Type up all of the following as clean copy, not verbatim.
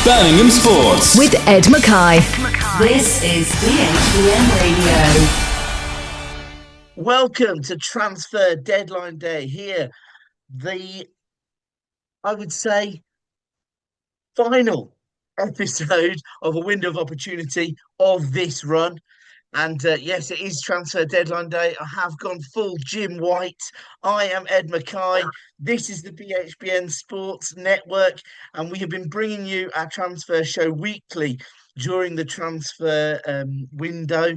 Birmingham Sports with Ed Mackay. This is BHBN Radio. Welcome to Transfer Deadline Day. Here, I would say, final episode of a window of opportunity of this run. And yes, it is Transfer Deadline Day. I have gone full Jim White. I am Ed Mackay. This is the BHBN Sports Network, and we have been bringing you our transfer show weekly during the transfer window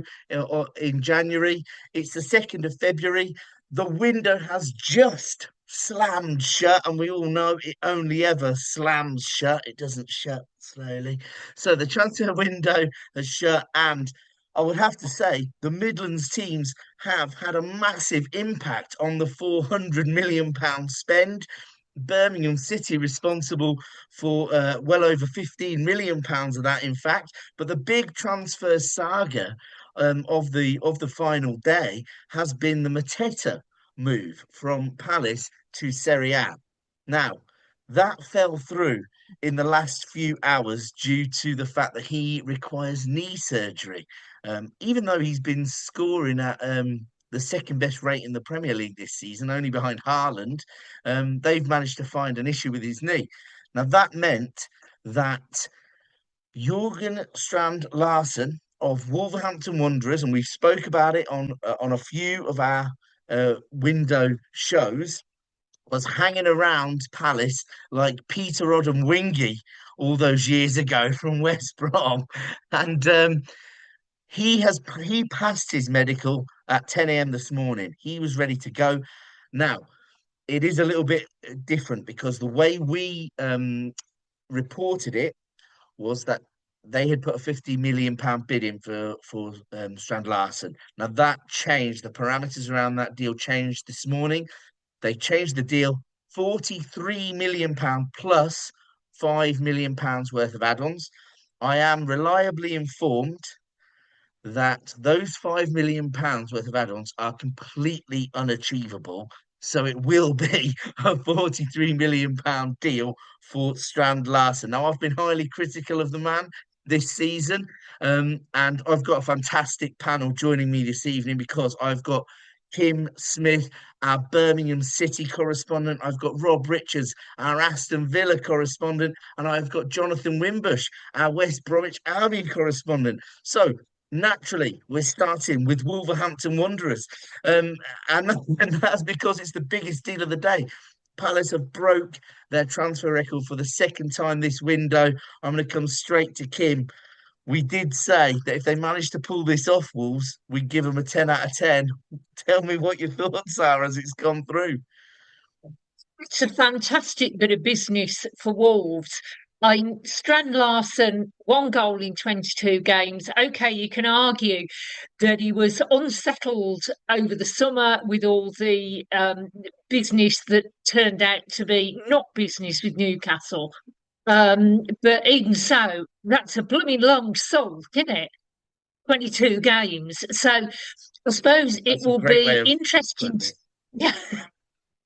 in January. It's the 2nd of February. The window has just slammed shut, and we all know it only ever slams shut. It doesn't shut slowly. So the transfer window has shut, and I would have to say the Midlands teams have had a massive impact on the £400 million spend. Birmingham City responsible for well over £15 million of that, in fact. But the big transfer saga of the final day has been the Mateta move from Palace to Serie A. Now, that fell through in the last few hours due to the fact that he requires knee surgery. Even though he's been scoring at the second best rate in the Premier League this season, only behind Haaland, they've managed to find an issue with his knee. Now, that meant that Jurgen Strand Larsen of Wolverhampton Wanderers, and we spoke about it on a few of our window shows, was hanging around Palace like Peter Odom-Wingy all those years ago from West Brom. And he passed his medical at 10 a.m. this morning. He was ready to go. Now, it is a little bit different because the way we reported it was that they had put a £50 million bid in for Strand Larsen. Now, that changed. The parameters around that deal changed this morning. They changed the deal, £43 million plus £5 million worth of add-ons. I am reliably informed that those £5 million worth of add-ons are completely unachievable. So it will be a £43 million deal for Strand Larsen. Now, I've been highly critical of the man this season, and I've got a fantastic panel joining me this evening because I've got Kim Smith, our Birmingham City correspondent. I've got Rob Richards, our Aston Villa correspondent, and I've got Jonathan Wimbush, our West Bromwich Albion correspondent. So naturally, we're starting with Wolverhampton Wanderers, and that's because it's the biggest deal of the day. Palace have broke their transfer record for the second time this window. I'm going to come straight to Kim. We did say that if they manage to pull this off, Wolves, we'd give them a 10 out of 10. Tell me what your thoughts are as it's gone through. It's a fantastic bit of business for Wolves. Strand Larsen, 1 goal in 22 games. Okay, you can argue that he was unsettled over the summer with all the business that turned out to be not business with Newcastle. But even so, that's a blooming long salt, isn't it? 22 games. So I suppose it will be interesting. Yeah.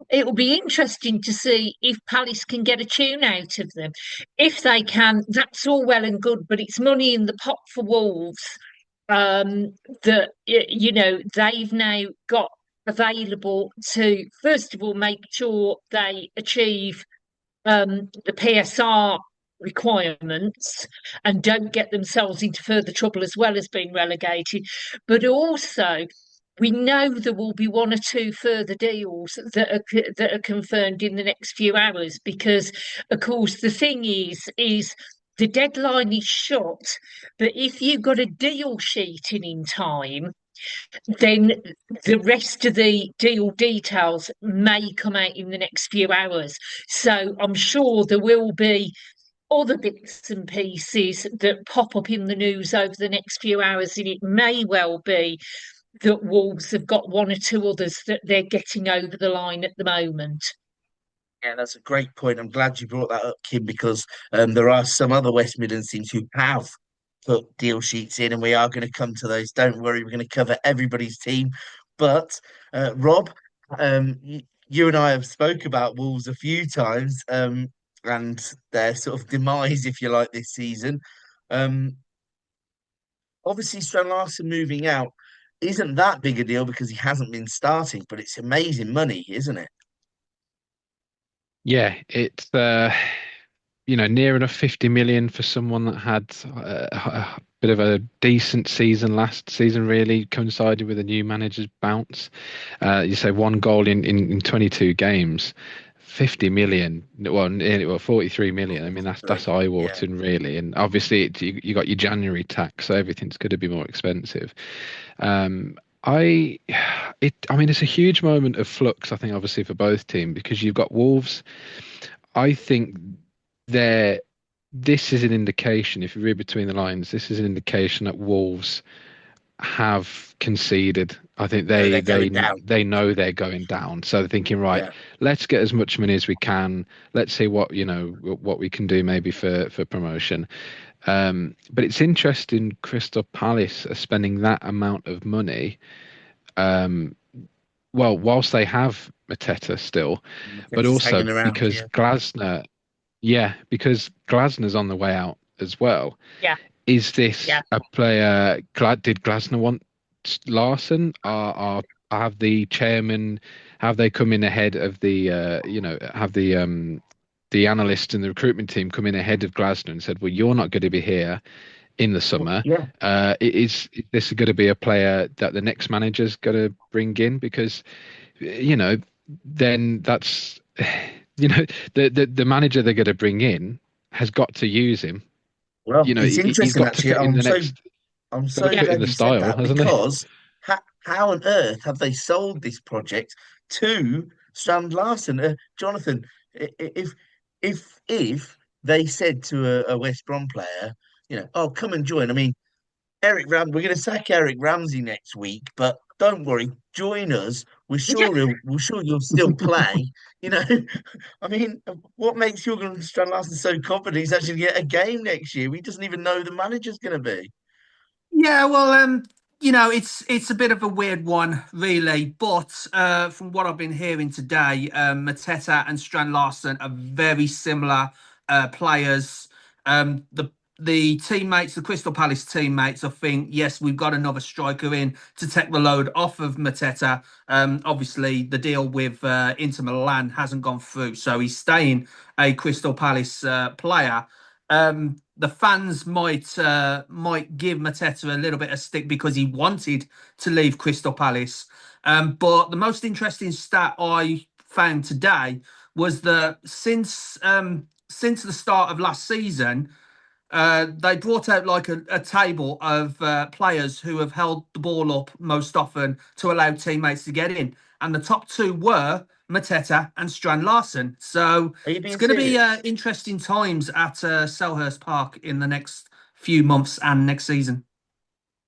It will be interesting to see if Palace can get a tune out of them. If they can, that's all well and good, but it's money in the pot for Wolves that, they've now got available to, first of all, make sure they achieve the PSR requirements and don't get themselves into further trouble as well as being relegated. But also, we know there will be 1 or 2 further deals that are confirmed in the next few hours because, of course, the thing is the deadline is shut. But if you've got a deal sheet in time, then the rest of the deal details may come out in the next few hours. So I'm sure there will be other bits and pieces that pop up in the news over the next few hours, and it may well be that Wolves have got 1 or 2 others that they're getting over the line at the moment. Yeah, that's a great point. I'm glad you brought that up, Kim, because there are some other West Midlands teams who have put deal sheets in, and we are going to come to those. Don't worry, we're going to cover everybody's team. But Rob, you and I have spoke about Wolves a few times. and their sort of demise, if you like, this season. Um, Obviously, Strand Larson moving out isn't that big a deal because he hasn't been starting, but it's amazing money, isn't it? Yeah, it's near enough 50 million for someone that had a bit of a decent season last season, really coincided with a new manager's bounce. You say one goal in 22 games, 50 million, well, 43 million. I mean, that's Three. Yeah. eye-watering, really. And obviously, you got your January tax, so everything's going to be more expensive. Um, I, I mean, it's a huge moment of flux, I think, obviously for both teams because you've got Wolves. I think they're this is an indication, if you read between the lines, this is an indication that Wolves have conceded. I think No, they they're they going down. they know they're going down. So they're thinking, right, Yeah. let's get as much money as we can. Let's see what we can do maybe for promotion. But it's interesting Crystal Palace are spending that amount of money. Um, well, whilst they have Mateta still, but It's also hanging around. because Yeah. Glasner, yeah, because Glasner's on the way out as well. Yeah, Is this yeah. a player? Did Glasner want Larson? Have the chairman have they come in ahead of have the analysts and the recruitment team come in ahead of Glasner and said, well, you're not going to be here in the Well, summer. yeah. Is this going to be a player that the next manager's going to bring in? Because you know, then that's the manager they're going to bring in has got to use him. Well, it's He's interesting got to actually. fit in the next, I'm got to so Yeah. fit in glad the you said style, that hasn't he? because how on earth have they sold this project to Strand Larson? Jonathan, if they said to a West Brom player, oh, come and join. I mean, we're going to sack Eric Ramsey next week, but don't worry, join us. We're sure you'll still play. You know, I mean, what makes Jurgen Strand Larson so confident he's actually going to get a game next year? He doesn't even know who the manager's going to be. Yeah, well, it's a bit of a weird one, really. But from what I've been hearing today, Mateta and Strand Larsen are very similar players. The teammates, the Crystal Palace teammates, I think, yes, we've got another striker in to take the load off of Mateta. Obviously, the deal with Inter Milan hasn't gone through, so he's staying a Crystal Palace player. The fans might give Mateta a little bit of stick because he wanted to leave Crystal Palace. But the most interesting stat I found today was that since the start of last season, they brought out like a table of players who have held the ball up most often to allow teammates to get in, and the top two were Mateta and Strand Larsen. So Are you it's being going to be serious? interesting times at Selhurst Park in the next few months and next season.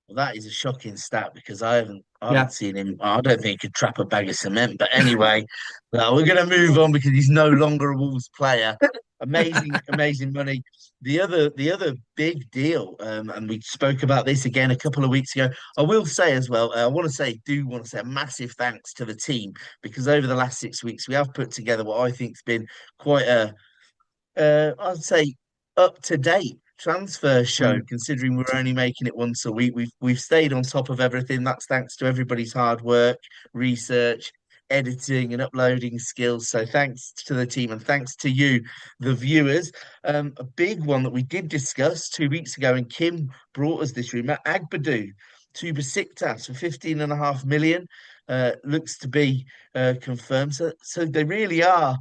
Well, that is a shocking stat because I Yeah. haven't seen him. I don't think he could trap a bag of cement. But anyway, no, we're going to move on because he's no longer a Wolves player. Amazing, amazing money. The other big deal, and we spoke about this again a couple of weeks ago. I will say as well. Do want to say a massive thanks to the team because over the last 6 weeks we have put together what I think's been quite I'd say up to date transfer show, Mm. considering we're only making it once a week. We've stayed on top of everything. That's thanks to everybody's hard work, research, editing, and uploading skills. So thanks to the team and thanks to you, the viewers. A big one that we did discuss 2 weeks ago, and Kim brought us this rumor, Agbadu to Besiktas for 15.5 million. Looks to be confirmed. So they really are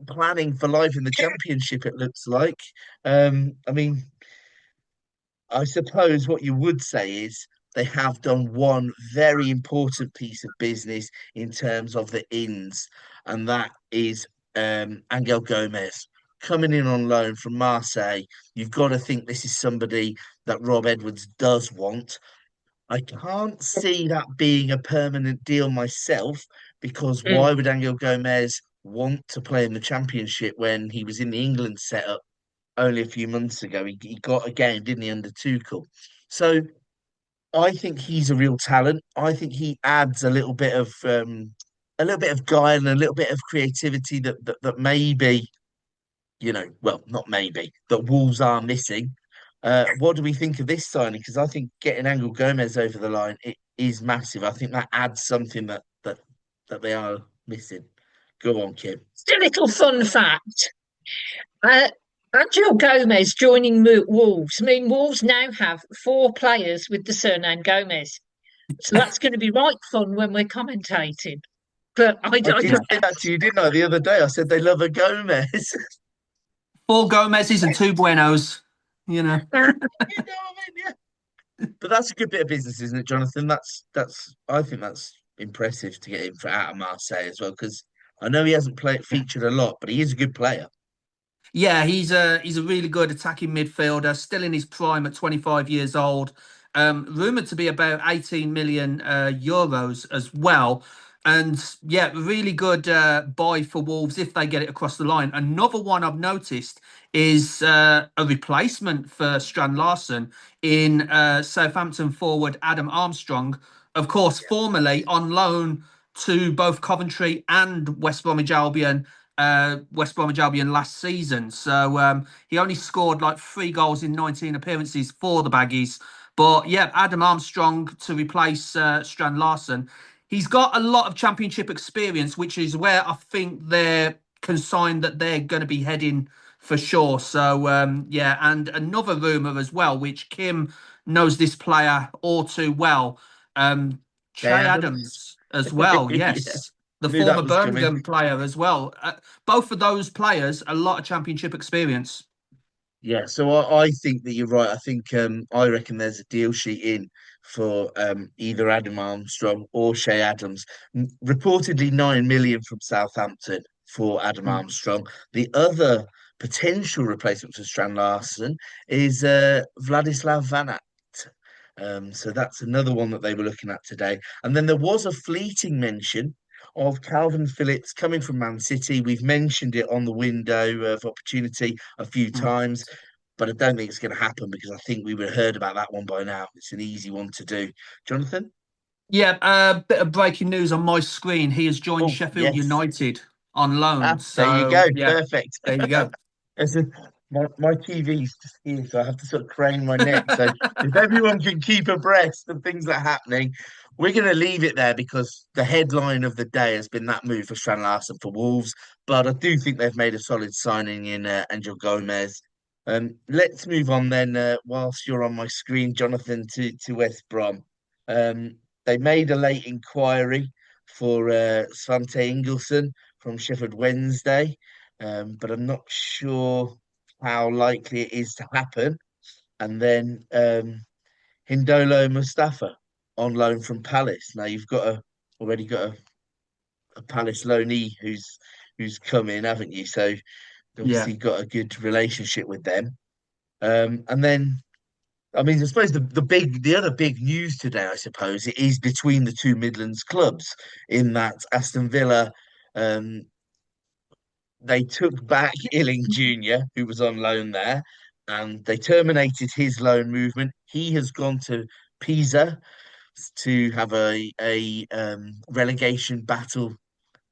planning for life in the championship, it looks like. I mean, I suppose what you would say is they have done one very important piece of business in terms of the ins, and that is Angel Gomez coming in on loan from Marseille. You've got to think this is somebody that Rob Edwards does want. I can't see that being a permanent deal myself because Mm. why would Angel Gomez want to play in the championship when he was in the England setup only a few months ago? He got a game, didn't he, under Tuchel? So I think he's a real talent. I think he adds a little bit of guile and a little bit of creativity that maybe well, not maybe, that Wolves are missing. What do we think of this signing? Because I think getting Angel Gomez over the line, it is massive. I think that adds something that they are missing. Go on, Kim. Just a little fun fact. Uh, Angel Gomez joining Wolves mean Wolves now have 4 players with the surname Gomez. So that's going to be right fun when we're commentating. But I did say that to you, didn't I, the other day? I said they love a Gomez. 4 Gomez's and 2 Buenos, you know. You know what I mean? Yeah. But that's a good bit of business, isn't it, Jonathan? That's I think that's impressive to get him for out of Marseille as well, because I know he hasn't played featured a lot, but he is a good player. Yeah, he's a really good attacking midfielder, still in his prime at 25 years old. Rumored to be about 18 million euros as well. And yeah, really good buy for Wolves if they get it across the line. Another one I've noticed is a replacement for Strand Larsen in Southampton forward Adam Armstrong, of course, formerly on loan to both Coventry and West Bromwich Albion last season. So he only scored like 3 goals in 19 appearances for the Baggies. But yeah, Adam Armstrong to replace Strand Larsen. He's got a lot of championship experience, which is where I think they're consigned that they're going to be heading for sure. So yeah, and another rumour as well, which Kim knows this player all too well. Jay Che Adams. Adams as well, Yeah, yes. The knew that former was coming. Birmingham player as well. Both of those players, a lot of championship experience. Yeah, so I think that you're right. I think I reckon there's a deal sheet in for either Adam Armstrong or Shay Adams. Reportedly 9 million from Southampton for Adam Mm. Armstrong. The other potential replacement for Strand Larsen is Vladislav Van Aert. So that's another one that they were looking at today. And then there was a fleeting mention of Calvin Phillips coming from Man City. We've mentioned it on the window of opportunity a few Mm. times, but I don't think it's going to happen because I think we would have heard about that one by now. It's an easy one to do. Jonathan? Yeah, a bit of breaking news on my screen. He has joined Oh, Sheffield yes. United on loan. There you go. So yeah, Perfect. there you go. As a, my TV's just here, so I have to sort of crane my neck. So if everyone can keep abreast of things that are happening, we're going to leave it there because the headline of the day has been that move for Strand Larsen for Wolves. But I do think they've made a solid signing in Angel Gomez. Let's move on then, whilst you're on my screen, Jonathan, to West Brom. They made a late inquiry for Svante Ingelsson from Sheffield Wednesday, but I'm not sure how likely it is to happen. And then Hindolo Mustafa on loan from Palace. Now you've already got a Palace loanee who's come in, haven't you? So Yeah. obviously got a good relationship with them. And then I mean, I suppose the other big news today, I suppose, it is between the two Midlands clubs in that Aston Villa they took back Illing Jr., who was on loan there, and they terminated his loan movement. He has gone to Pisa to have a relegation battle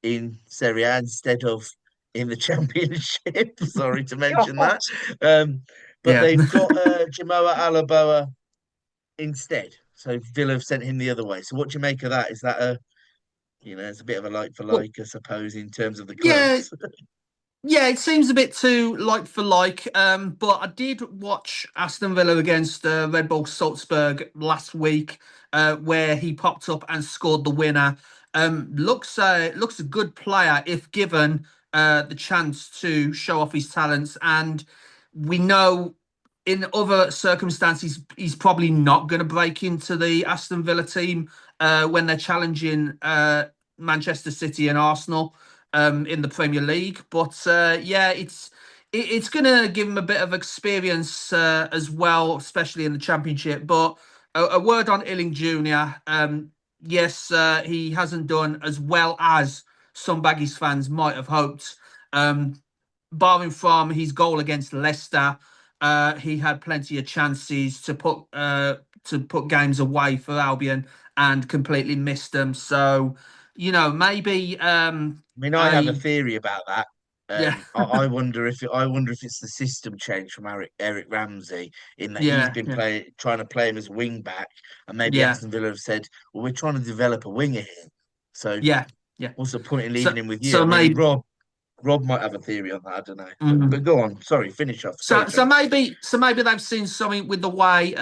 in Serie A instead of in the Championship. Sorry to mention God, that. Um, but Yeah. they've got Jamoa Alaboa instead. So Villa have sent him the other way. So what do you make of that? Is that it's a bit of a like for Well, like, I suppose, in terms of the yeah, clubs. yeah, it seems a bit too like for like. But I did watch Aston Villa against Red Bull Salzburg last week, where he popped up and scored the winner. Looks a good player if given the chance to show off his talents. And we know in other circumstances he's probably not going to break into the Aston Villa team when they're challenging Manchester City and Arsenal in the Premier League. But yeah, it's going to give him a bit of experience as well, especially in the Championship. But a word on Illing Jr. Yes, he hasn't done as well as some Baggies fans might have hoped. Barring from his goal against Leicester, he had plenty of chances to put games away for Albion and completely missed them. So, maybe I mean, I have a a theory about that. Yeah, I wonder if it's the system change from Eric Ramsey in that he's yeah, been yeah, trying to play him as wing back, and maybe yeah, Aston Villa have said, well, we're trying to develop a winger here. So yeah, yeah. what's the point in So, leaving him with you? I so mean, maybe. Rob might have a theory on that. I don't know, but go on. Sorry, finish off. Sorry, So John. maybe they've seen something with the way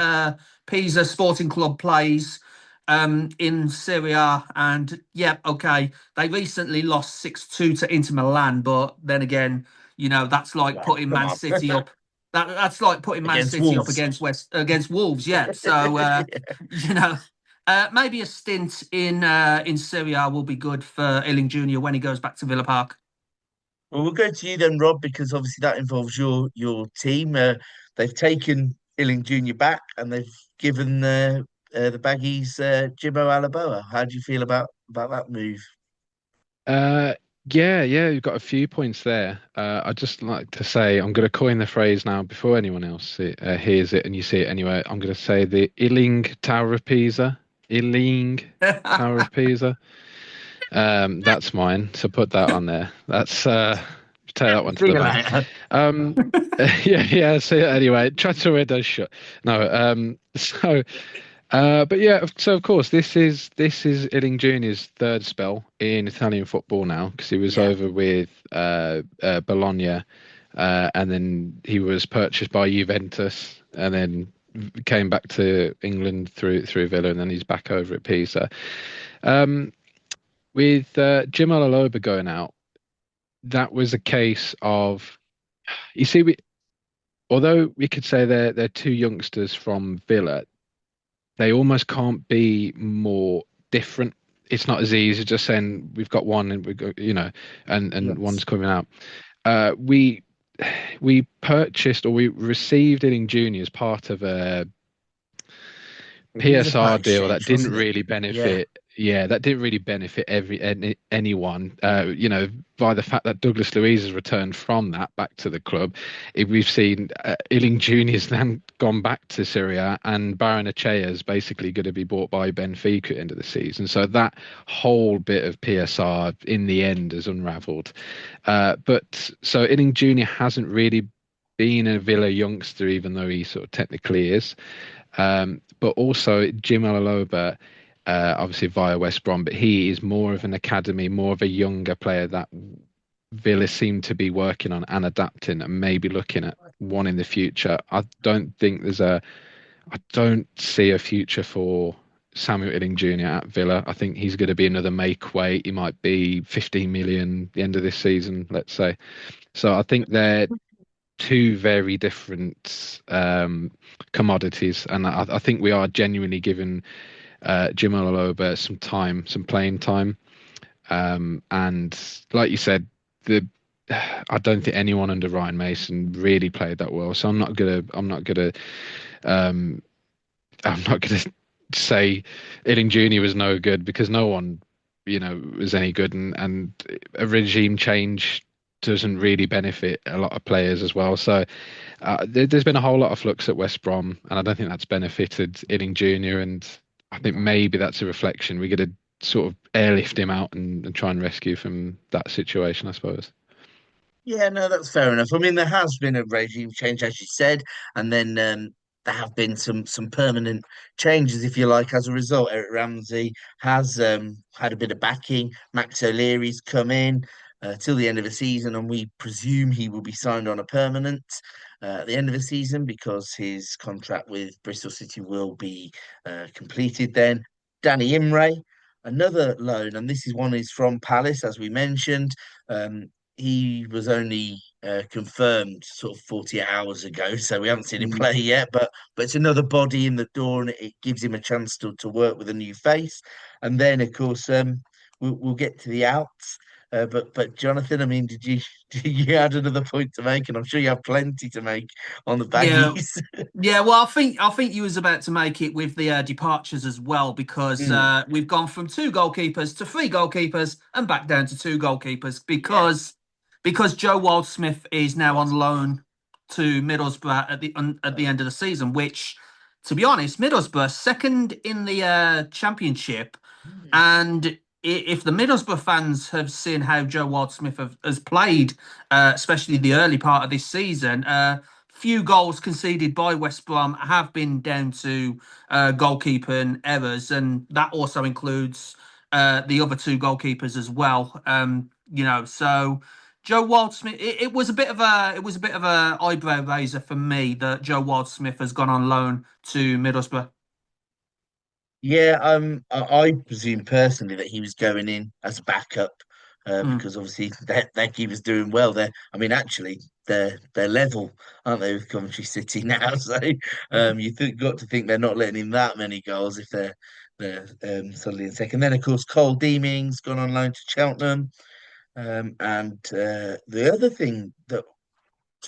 Pisa Sporting Club plays in Serie A, and yeah, okay, they recently lost 6-2 to Inter Milan, but then again, that's like Well, putting come Man on, City up. That's like putting Man against City up Wolves. against Wolves, yeah. So you know. Maybe a stint in Serie A will be good for Illing Jr. when he goes back to Villa Park. Well, we'll go to you then, Rob, because obviously that involves your team. They've taken Illing Jr. back and they've given the Baggies Jimbo Alaboa. How do you feel about that move? Uh, yeah, you've got a few points there. I'd just like to say I'm going to coin the phrase now before anyone else hears it and you see it anyway. I'm going to say the Illing Tower of Pisa. Illing Tower of Pisa. That's mine. So put that on there. That's take that one to See the you bank. later. Um, yeah. So anyway, Trattoria does shut. No. But yeah, so of course this is Illing Jr.'s third spell in Italian football now because he was Yeah, over with Bologna, and then he was purchased by Juventus, and then came back to England through Villa, and then he's back over at Pisa. Um, with Jim Alaloba going out, that was a case of you see although we could say they're two youngsters from Villa, they almost can't be more different. It's not as easy as just saying we've got one and we got and yes. one's coming out. We purchased or we received Inning Junior as part of a It was a PSR part deal that exchange, didn't wasn't it? really Yeah. benefit. Yeah, that didn't really benefit anyone. By the fact that Douglas Luiz has returned from that back to the club, we've seen Illing Junior's then gone back to Syria, and Baron Echea is basically going to be bought by Benfica at the end of the season. So that whole bit of PSR in the end has unravelled. But so Illing Junior hasn't really been a Villa youngster, even though he sort of technically is. But also Jim Alaloba, obviously via West Brom, but he is more of an academy, more of a younger player that Villa seem to be working on and adapting and maybe looking at one in the future. I don't see a future for Samuel Illing Jr. at Villa. I think he's going to be another make weight. He might be 15 million at the end of this season, let's say. So I think they're two very different commodities, and I think we are genuinely giving Jim Aloba some time, some playing time, and like you said, the I don't think anyone under Ryan Mason really played that well. So um, I'm not gonna say Illing Junior was no good because no one, was any good, and a regime change doesn't really benefit a lot of players as well. So there's been a whole lot of flux at West Brom, and I don't think that's benefited Illing Junior. And I think maybe that's a reflection. We're going to sort of airlift him out and try and rescue from that situation, I suppose. Yeah, no, that's fair enough. I mean, there has been a regime change, as you said, and then there have been some permanent changes, if you like, as a result. Eric Ramsey has had a bit of backing. Max O'Leary's come in till the end of the season, and we presume he will be signed on a permanent at the end of the season because his contract with Bristol City will be completed then. Danny Imre, another loan, and this is one is from Palace, as we mentioned. He was only confirmed sort of 48 hours ago, so we haven't seen him Mm. play yet. But it's another body in the door, and it gives him a chance to work with a new face. And then, of course, we'll get to the outs. But Jonathan, I mean, did you add another point to make? And I'm sure you have plenty to make on the Yeah, baggies. yeah. Well, I think you was about to make it with the departures as well because Mm, we've gone from two goalkeepers to three goalkeepers and back down to two goalkeepers yeah, because Joe Wildsmith is now on loan to Middlesbrough at the end of the season. Which, to be honest, Middlesbrough second in the championship, mm, and if the Middlesbrough fans have seen how Joe Ward-Smith has played, especially the early part of this season, few goals conceded by West Brom have been down to goalkeeping errors, and that also includes the other two goalkeepers as well. So Joe Ward-Smith, it was a bit of a eyebrow raiser for me that Joe Ward-Smith has gone on loan to Middlesbrough. Yeah, I presume personally that he was going in as a backup, Mm. because obviously their keeper's doing well. I mean, actually, they're level, aren't they, with Coventry City now? So got to think they're not letting in that many goals if they're suddenly in second. Then of course Cole Deeming's gone on loan to Cheltenham, and the other thing that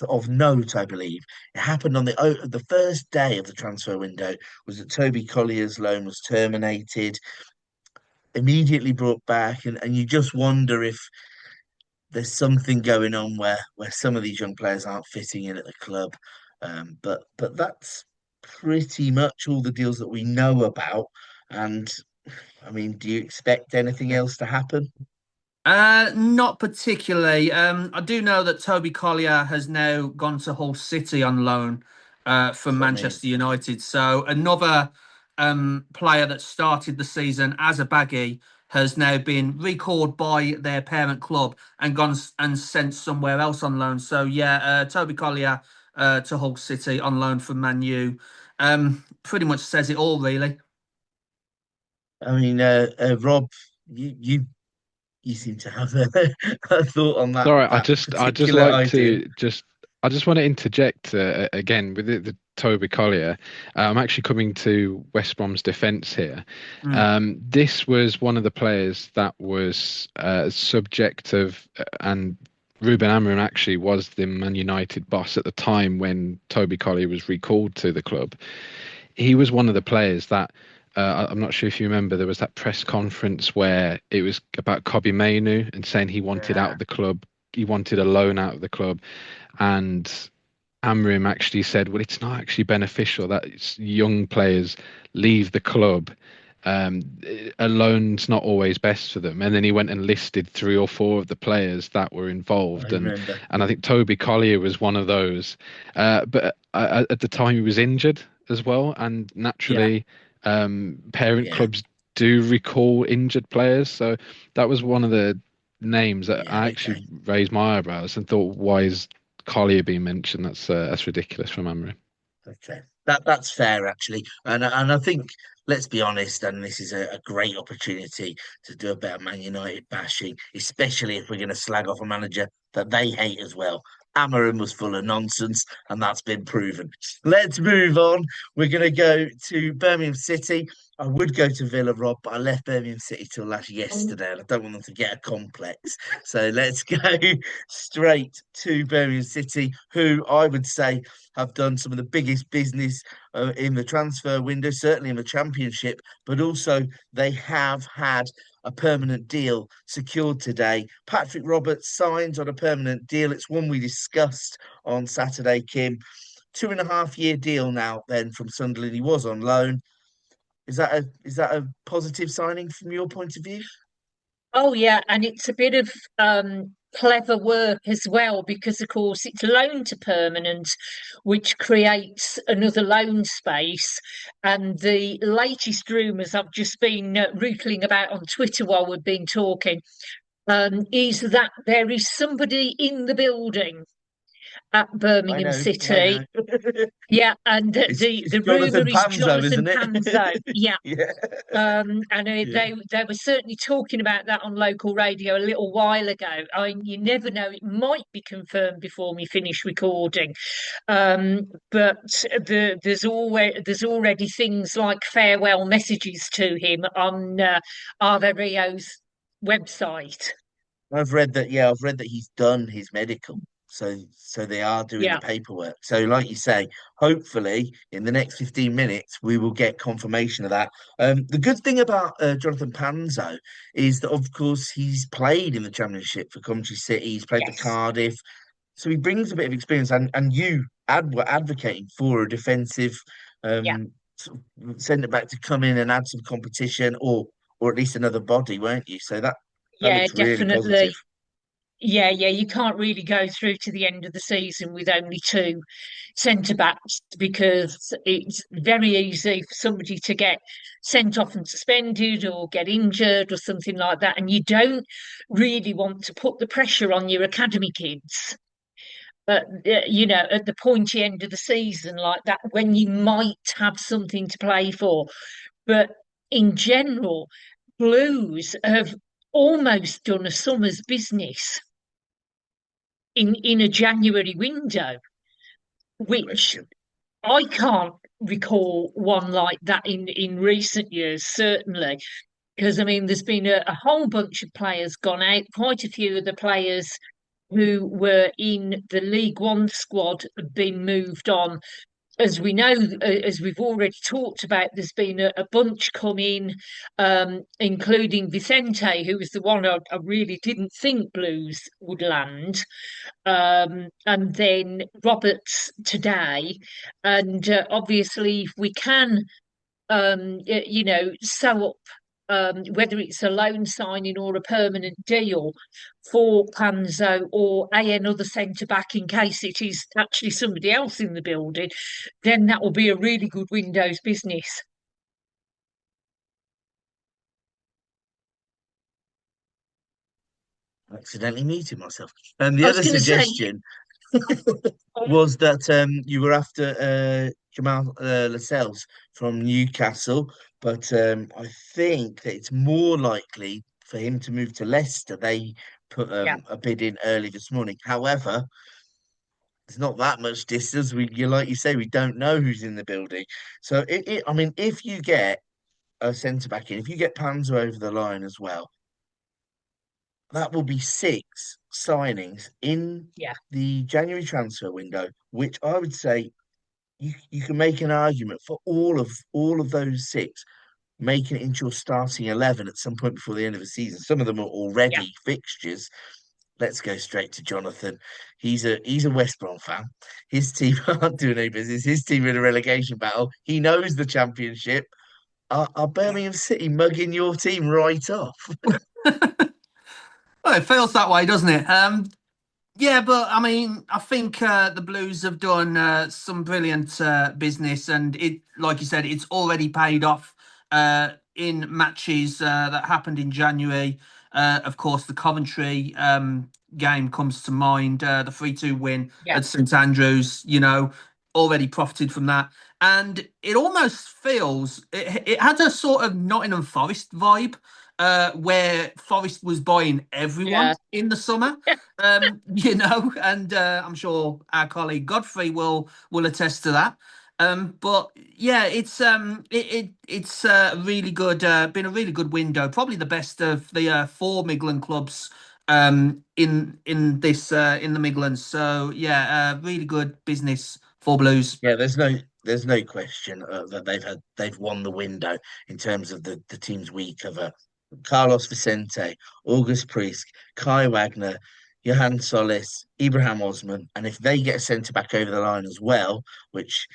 of note, I believe, it happened on the first day of the transfer window, was that Toby Collier's loan was terminated, immediately brought back, and you just wonder if there's something going on where some of these young players aren't fitting in at the club. But that's pretty much all the deals that we know about. And I mean, do you expect anything else to happen? Not particularly. I do know that Toby Collier has now gone to Hull City on loan from That's what I mean. Manchester United. So another player that started the season as a baggy has now been recalled by their parent club and and sent somewhere else on loan. So yeah, Toby Collier to Hull City on loan from Man U. Pretty much says it all, really. I mean, Rob, you you seem to have a thought on Sorry, that I just particular like idea. to just I just want to interject again with the Toby Collier. I'm actually coming to West Brom's defence here. Mm. This was one of the players that was subject of, and Ruben Amorim actually was the Man United boss at the time when Toby Collier was recalled to the club. He was one of the players that I'm not sure if you remember, there was that press conference where it was about Kobe Mainu and saying he wanted out Yeah, of the club, he wanted a loan out of the club, and Amrim actually said, "Well, it's not actually beneficial that young players leave the club. Um, a loan's not always best for them." And then he went and listed three or four of the players that were I involved, remember. and I think Toby Collier was one of those. But at the time, he was injured as well, and Yeah. naturally, parent Yeah, clubs do recall injured players. So that was one of the names that yeah, I okay. actually raised my eyebrows and thought, "Why is Collier being mentioned? That's ridiculous from Amorim." Okay, that's fair actually, and I think, let's be honest, and this is a great opportunity to do a bit of Man United bashing, especially if we're going to slag off a manager that they hate as well. Amarin was full of nonsense, and that's been proven. Let's move on. We're going to go to Birmingham City. I would go to Villa, Rob, but I left Birmingham City till last yesterday, and I don't want them to get a complex. So let's go straight to Birmingham City, who I would say have done some of the biggest business in the transfer window, certainly in the Championship, but also they have had a permanent deal secured today. Patrick Roberts signs on a permanent deal. It's one we discussed on Saturday, Kim. 2.5 year deal now, then, from Sunderland. He was on loan. Is that a positive signing from your point of view? Oh yeah, and it's a bit of clever work as well because of course it's loan to permanent, which creates another loan space. And the latest rumours I've just been rootling about on Twitter while we've been talking is that there is somebody in the building at I Birmingham know, I City. know. Yeah, and It's the rumor Jonathan is Panzo, Jonathan isn't it? Panzo. Yeah, Yeah, and yeah. they were certainly talking about that on local radio a little while ago. You never know; it might be confirmed before we finish recording. But there's already things like farewell messages to him on Ave Rio's website. I've read that. Yeah, I've read that he's done his medical. So they are doing the Yeah, paperwork. So, like you say, hopefully in the next 15 minutes we will get confirmation of that. The good thing about Jonathan Panzo is that, of course, he's played in the Championship for Coventry City. He's played for yes, Cardiff, so he brings a bit of experience. And you were advocating for a defensive yeah. sort of centre back to come in and add some competition, or at least another body, weren't you? So that Yeah, looks really positive. definitely. Yeah, yeah, you can't really go through to the end of the season with only two centre backs because it's very easy for somebody to get sent off and suspended or get injured or something like that. And you don't really want to put the pressure on your academy kids. But at the pointy end of the season like that, when you might have something to play for. But in general, Blues have almost done a summer's business in a January window, which Question. I can't recall one like that in recent years, certainly. Because I mean, there's been a whole bunch of players gone out. Quite a few of the players who were in the League One squad have been moved on. As we know, as we've already talked about, there's been a bunch come in, including Vicente, who was the one I really didn't think Blues would land, and then Roberts today. And obviously, if we can, sew up, whether it's a loan signing or a permanent deal for Panzo or another centre back in case it is actually somebody else in the building, then that will be a really good Windows business. Accidentally muted myself. And the I was other going to say, suggestion was that you were after Jamal Lascelles from Newcastle, but I think that it's more likely for him to move to Leicester. They put yeah, a bid in early this morning. However, it's not that much distance. Like you say, we don't know who's in the building. So I mean, if you get a centre back in, if you get Panzo over the line as well, that will be six signings in yeah, the January transfer window, which I would say you can make an argument for all of those six making it into your starting 11 at some point before the end of the season. Some of them are yeah, already fixtures. Let's go straight to Jonathan. He's a West Brom fan. His team aren't doing any business. His team are in a relegation battle. He knows the championship. Are Birmingham City mugging your team right off? Well, it feels that way, doesn't it? Yeah, but I mean, I think the Blues have done some brilliant business, and like you said, it's already paid off in matches that happened in January. Of course, the Coventry game comes to mind, the 3-2 win yeah, at St Andrews. Already profited from that, and it almost feels it had a sort of Nottingham Forest vibe, where Forest was buying everyone yeah, in the summer. And I'm sure our colleague Godfrey will attest to that. But yeah, it's really good. Been a really good window, probably the best of the four Midland clubs in the Midlands. So yeah, really good business for Blues. Yeah, there's no question that they've won the window in terms of the teams we cover. Carlos Vicente, August Priest, Kai Wagner, Johan Solis, Ibrahim Osman, and if they get a centre back over the line as well, which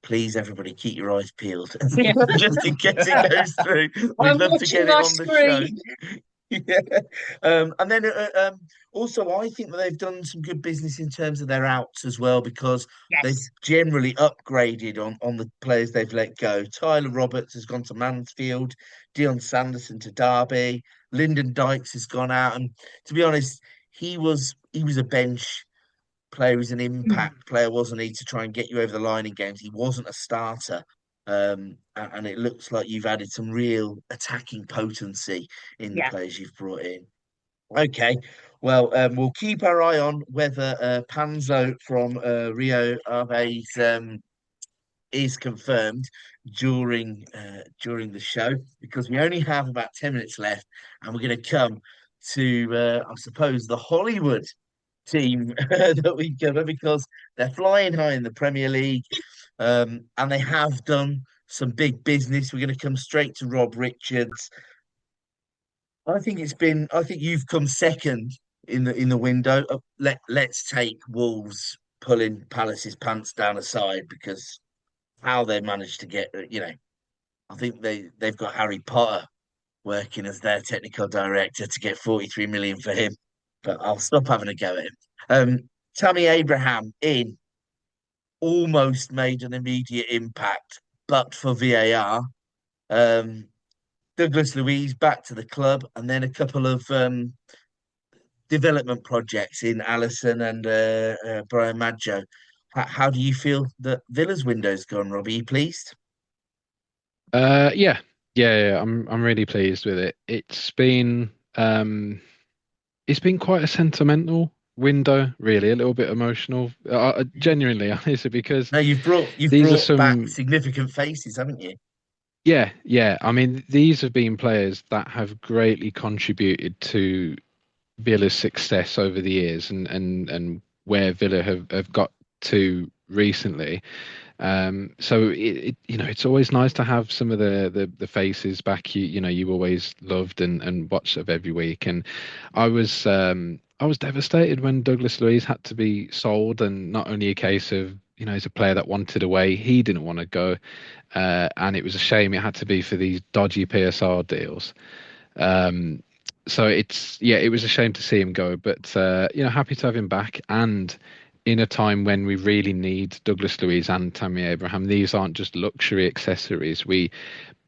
please everybody keep your eyes peeled yeah. just in case it goes through. We'd I'm love to watching get it my on the show. screen. Yeah. And then also, I think that they've done some good business in terms of their outs as well because they've Yes, generally upgraded on the players they've let go. Tyler Roberts has gone to Mansfield, Dion Sanderson to Derby, Lyndon Dykes has gone out, and to be honest, he was a bench player. He was an mm, impact player, wasn't he, to try and get you over the line in games. He wasn't a starter. And it looks like you've added some real attacking potency in the yeah, players you've brought in. Okay, well, we'll keep our eye on whether Panzo from Rio Aves is confirmed during the show because we only have about 10 minutes left, and we're going to come to I suppose the Hollywood team that we cover because they're flying high in the Premier League, and they have done some big business. We're going to come straight to Rob Richards. I think you've come second in the window. Let's take Wolves pulling Palace's pants down aside because how they managed to get, I think they've got Harry Potter working as their technical director to get 43 million for him. But I'll stop having a go at him. Um, Tammy Abraham in almost made an immediate impact, but for VAR. Um, Douglas Luiz back to the club, and then a couple of development projects in Allison and Brian Maggio. How do you feel that Villa's window's gone, Robbie? Are you pleased? Yeah, yeah. I'm really pleased with it. It's been quite a sentimental window, really, a little bit emotional. Genuinely, honestly, because No, you've these are brought back some. significant faces, haven't you? Yeah, yeah. I mean, these have been players that have greatly contributed to Villa's success over the years, and where Villa have got to recently. So it's always nice to have some of the faces back you always loved and watched of every week. And I was devastated when Douglas Luiz had to be sold, and not only a case of he's a player that wanted away, he didn't want to go, and it was a shame it had to be for these dodgy PSR deals. Um, so it was a shame to see him go, but happy to have him back. And in a time when we really need Douglas Luiz and Tammy Abraham, these aren't just luxury accessories. We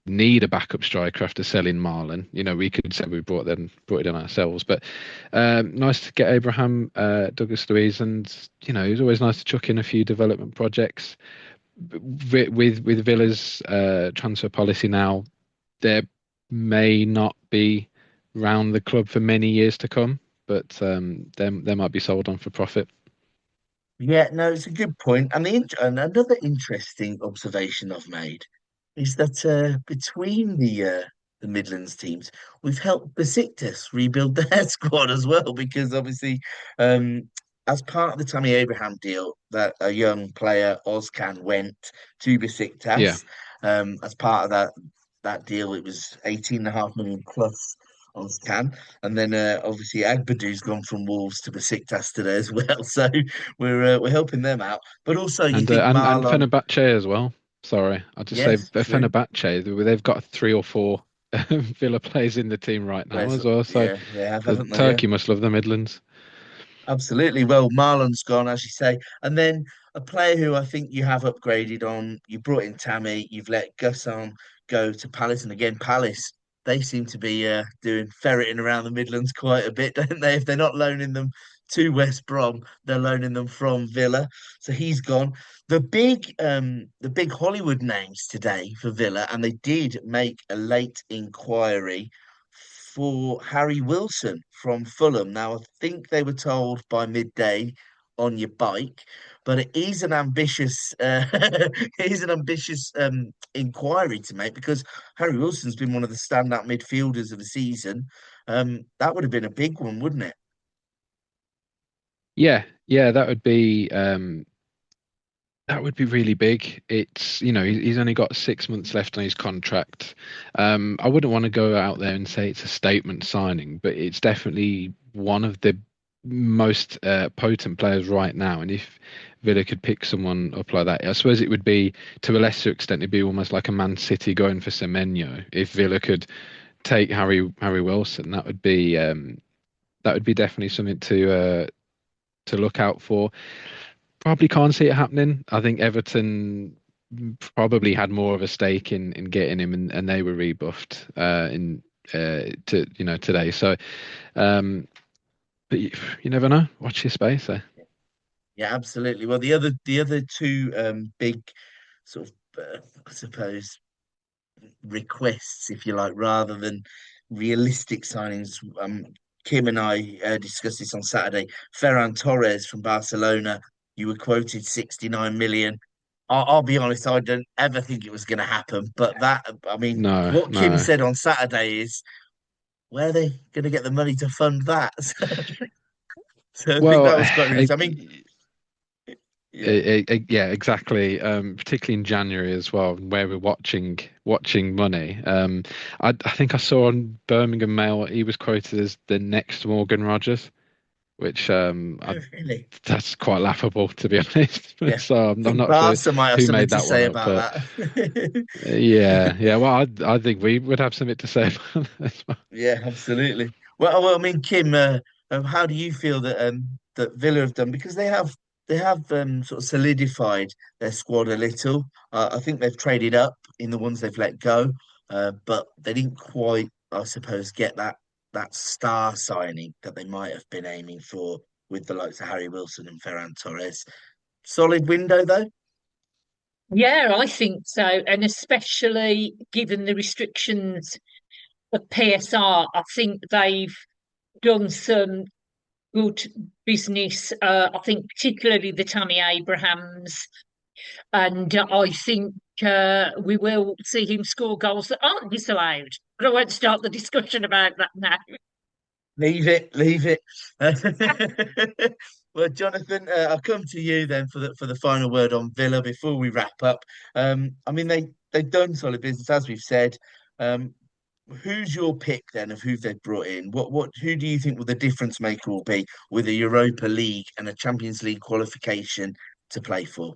need a backup striker after selling Marlon. We could say we brought it in ourselves, but nice to get Abraham, Douglas Luiz, and it was always nice to chuck in a few development projects with Villa's transfer policy now. There may not be round the club for many years to come, but they might be sold on for profit. Yeah, no, it's a good point. And another interesting observation I've made is that between the Midlands teams, we've helped Besiktas rebuild their squad as well, because obviously, um, as part of the Tammy Abraham deal, that a young player Ozcan went to Yeah, Besiktas. As part of that deal, it was 18.5 million plus Ozcan. And then obviously Agbadou's gone from Wolves to Besiktas today as well. So we're helping them out. But also you and think Marlon, Fenerbahce as well. Sorry, I'll just say yes, true. Fenerbahce. They've got three or four Villa players in the team right now Whereas, as well. So yeah, they have, the haven't they? Yeah. Turkey must love the Midlands. Absolutely. Well, Marlon's gone, as you say. And then a player who I think you have upgraded on, you brought in Tammy, you've let Gusson go to Palace. And again, Palace, they seem to be doing ferreting around the Midlands quite a bit, don't they? If they're not loaning them to West Brom, they're loaning them from Villa. So he's gone. The big Hollywood names today for Villa, and they did make a late inquiry for Harry Wilson from Fulham. Now, I think they were told by midday on your bike, but it is an ambitious, it is an ambitious inquiry to make, because Harry Wilson's been one of the standout midfielders of the season. That would have been a big one, wouldn't it? Yeah, yeah, that would be really big. It's, he's only got 6 months left on his contract. I wouldn't want to go out there and say it's a statement signing, but it's definitely one of the most potent players right now. And if Villa could pick someone up like that, I suppose it would be, to a lesser extent, it'd be almost like a Man City going for Semenyo. If Villa could take Harry Wilson, that would be definitely something to look out for. Probably can't see it happening. I think Everton probably had more of a stake in getting him, and they were rebuffed in to today. So, but you never know. Watch your space there. Yeah, absolutely. Well, the other two big sort of, I suppose, requests, if you like, rather than realistic signings. Kim and I discussed this on Saturday. Ferran Torres from Barcelona, you were quoted 69 million. I'll be honest, I don't ever think it was going to happen. But I mean, No, what Kim no. said on Saturday is, where are they going to get the money to fund that? So I think Well, that was quite interesting. I mean, yeah. yeah, exactly. Particularly in January as well, where we're watching money. I think I saw on Birmingham Mail he was quoted as the next Morgan Rogers, which Really? that's quite laughable, to be honest. Yeah. So I I'm think not sure Barca might have who something made to that one say up, about but that. yeah. Well, I think we would have something to say about that as well. Yeah, absolutely. Well, I mean, Kim, how do you feel that Villa have done? Because they have sort of solidified their squad a little. I think they've traded up in the ones they've let go, but they didn't quite, I suppose, get that star signing that they might have been aiming for with the likes of Harry Wilson and Ferran Torres. Solid window though. Yeah, I think so. And especially given the restrictions of PSR, I think they've done some good business. I think particularly the Tammy Abrahams, and I think we will see him score goals that aren't disallowed. But I won't start the discussion about that now. Leave it, leave it. Well, Jonathan, I'll come to you then for the final word on Villa before we wrap up. I mean they've done solid business as we've said. Um, who's your pick then of who they've brought in? What who do you think will the difference maker will be with a Europa League and a Champions League qualification to play for?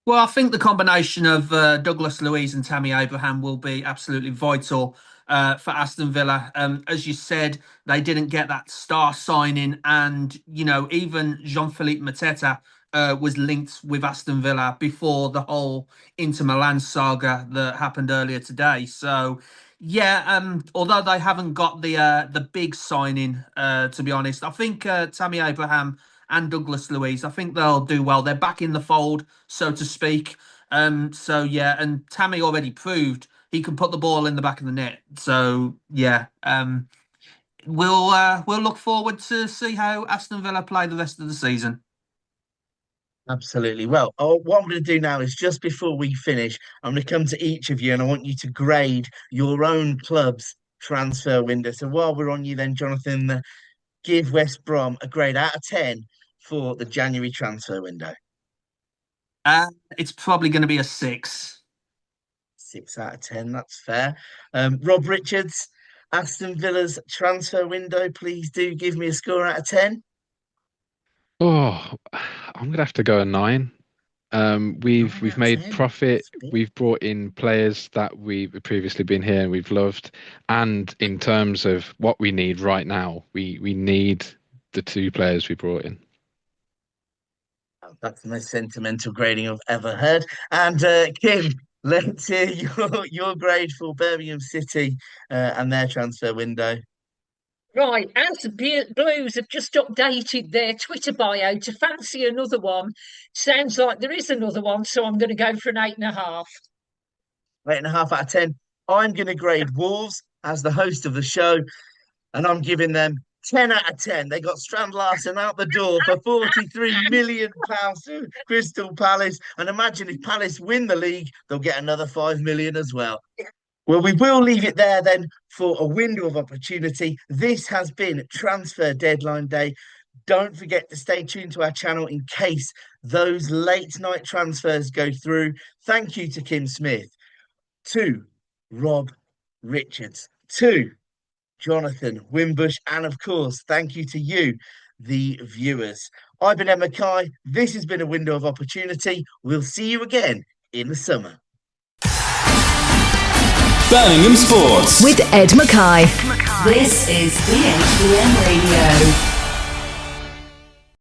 Well, I think the combination of Douglas Luiz and Tammy Abraham will be absolutely vital for Aston Villa. As you said, they didn't get that star signing, and even Jean-Philippe Mateta was linked with Aston Villa before the whole Inter Milan saga that happened earlier today. So, yeah, although they haven't got the big signing, to be honest, I think Tammy Abraham and Douglas Luiz, I think they'll do well. They're back in the fold, so to speak. So yeah, and Tammy already proved he can put the ball in the back of the net. So yeah, we'll look forward to see how Aston Villa play the rest of the season. Absolutely. Well, what I'm going to do now is just before we finish, I'm going to come to each of you and I want you to grade your own club's transfer window. So while we're on you, then, Jonathan, give West Brom a grade out of 10 for the January transfer window. Uh, it's probably going to be a 6. 6 out of 10, that's fair. Rob Richards, Aston Villa's transfer window, please do give me a score out of 10. Oh, I'm gonna have to go a 9. Nine We've out of made 10. profit. That's big. We've brought in players that we've previously been here and we've loved. And in terms of what we need right now, we need the 2 players we brought in. That's the most sentimental grading I've ever heard. And Kim, let's hear your grade for Birmingham City and their transfer window. Right, as the Blues have just updated their Twitter bio to fancy another one, sounds like there is another one, so I'm going to go for an 8.5. 8.5 out of 10. I'm going to grade Wolves as the host of the show, and I'm giving them 10 out of 10. They got Strand Larson out the door for £43 million to Crystal Palace. And imagine if Palace win the league, they'll get another 5 million as well. Well, we will leave it there then for a window of opportunity. This has been Transfer Deadline Day. Don't forget to stay tuned to our channel in case those late night transfers go through. Thank you to Kim Smith, to Rob Richards, to Jonathan Wimbush, and of course, thank you to you, the viewers. I've been Ed Mackay. This has been a window of opportunity. We'll see you again in the summer. Birmingham Sports With Ed Mackay. This is BHBN Radio.